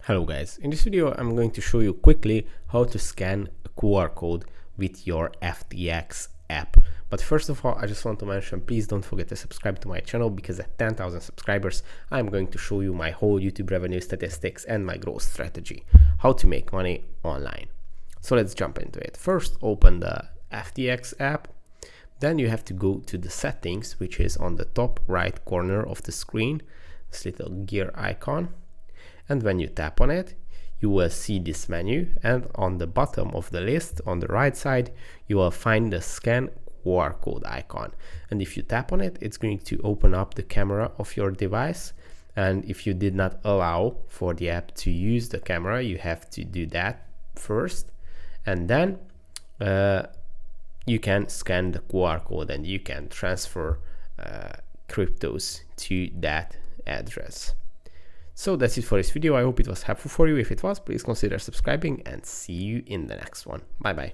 Hello guys, in this video I'm going to show you quickly how to scan a QR code with your FTX app. But first of all, I just want to mention, please don't forget to subscribe to my channel, because at 10,000 subscribers I'm going to show you my whole YouTube revenue statistics and my growth strategy, how to make money online. So let's jump into it. First, open the FTX app. Then you have to go to the settings, which is on the top right corner of the screen, this little gear icon. And when you tap on it, you will see this menu, and on the bottom of the list on the right side you will find the scan QR code icon. And if you tap on it, it's going to open up the camera of your device. And if you did not allow for the app to use the camera, you have to do that first, and then you can scan the QR code and you can transfer cryptos to that address. So that's it for this video. I hope it was helpful for you. If it was, please consider subscribing, and see you in the next one. Bye bye.